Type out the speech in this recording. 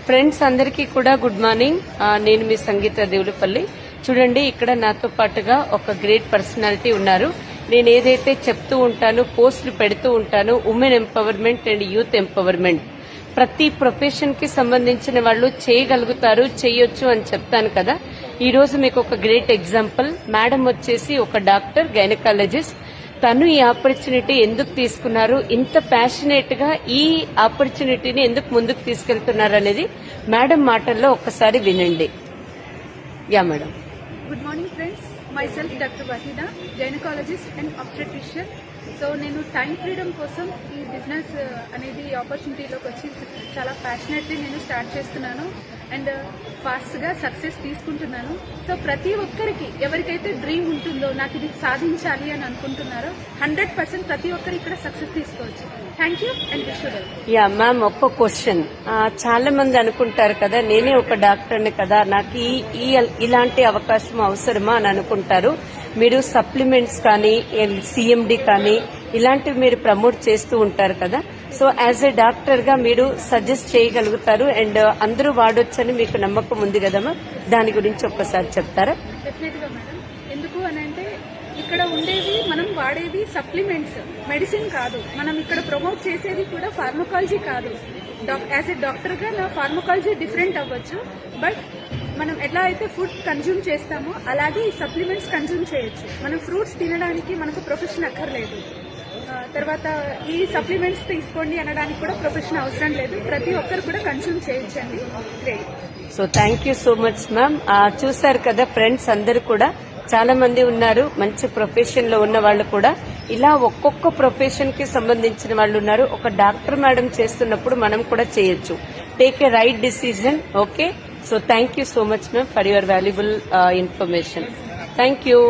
Friends అందరికీ కూడా good morning. నేను మీ సంగీత దేవులపల్లి. చూడండి, ఇక్కడ నాతో పాటుగా ఒక గ్రేట్ పర్సనాలిటీ ఉన్నారు. నేను ఏదైతే చెప్తూ ఉంటానో, పోస్టులు పెడుతూ ఉంటానో, women empowerment and youth empowerment, ప్రతి ప్రొఫెషన్ కి సంబంధించిన వాళ్ళు చేయగలుగుతారు, చేయొచ్చు అని చెప్తాను కదా. ఈ రోజు మీకు ఒక గ్రేట్ ఎగ్జాంపుల్. మేడం వచ్చేసి ఒక డాక్టర్, గైనకాలజిస్ట్. తను ఈ ఆపర్చునిటీ ఎందుకు తీసుకున్నారు, ఇంత ప్యాషనేట్ గా ఈ ఆపర్చునిటీని ఎందుకు ముందుకు తీసుకెళ్తున్నారు అనేది మేడం మాటల్లో ఒక్కసారి వినండి. Yeah madam. Good morning friends, my self doctor Waheeda, gynaecologist and obstetrician. So నేను టైం ఫ్రీడమ్ కోసం ఈ బిజినెస్ అనేది ఆపర్చునిటీలోకి వచ్చి చాలా ప్యాషనేట్లీ నేను స్టార్ట్ చేస్తున్నాను అండ్ ఫాస్ట్గా సక్సెస్ తీసుకుంటున్నాను. సో ప్రతి ఒక్కరికి ఎవరికైతే డ్రీమ్ ఉంటుందో, నాకు ఇది సాధించాలి అని అనుకుంటున్నారో 100% ప్రతి ఒక్కరు ఇక్కడ సక్సెస్ తీసుకోవచ్చు. Thank you and wish you well. Yeah ma'am, ఒక్క క్వశ్చన్. చాలా మంది అనుకుంటారు కదా, నేనే ఒక డాక్టర్ని కదా, నాకు ఇలాంటి అవకాశం అవసరమా అని అనుకుంటారు. మీరు సప్లిమెంట్స్ కానీ, సిఎండి కానీ ఇలాంటివి మీరు ప్రమోట్ చేస్తూ ఉంటారు కదా. సో యాజ్ ఎ డాక్టర్ గా మీరు సజెస్ట్ చేయగలుగుతారు అండ్ అందరూ వాడొచ్చని మీకు నమ్మకం ఉంది కదమ్మా, దాని గురించి ఒక్కసారి చెప్తారా? డెఫినెట్ గా మేడం. ఎందుకు అని అంటే ఇక్కడ ఉండేవి మనం వాడేది సప్లిమెంట్స్, మెడిసిన్ కాదు. మనం ఇక్కడ ప్రమోట్ చేసేది కూడా ఫార్మకాలజీ కాదు. యాజ్ ఎ డాక్టర్ గా నా ఫార్మకాలజీ డిఫరెంట్ అవ్వచ్చు, బట్ మనం ఎట్లా అయితే ఫుడ్ కన్జ్యూమ్ చేస్తామో అలాగే ఈ సప్లిమెంట్స్ కన్జ్యూమ్ చేయొచ్చు. మనం ఫ్రూట్స్ తినడానికి మనకు ప్రొఫెషన్ అక్కర్లేదు. తర్వాత ఈ సప్లిమెంట్స్ తీసుకోండి అనడానికి కూడా ప్రొఫెషన్ అవసరం లేదు. ప్రతి ఒక్కరు కూడా కన్జ్యూమ్ చేయొచ్చండి. Great. So thank you so much ma'am. చూసారు కదా ఫ్రెండ్స్, అందరు కూడా చాలా మంది ఉన్నారు, మంచి ప్రొఫెషన్ లో ఉన్న వాళ్ళు కూడా. ఇలా ఒక్కొక్క ప్రొఫెషన్ కి సంబంధించిన వాళ్ళు ఉన్నారు. ఒక డాక్టర్ మేడం చేస్తున్నప్పుడు మనం కూడా చేయొచ్చు. Take a right decision. Okay, so thank you so much ma'am for your valuable information. Thank you.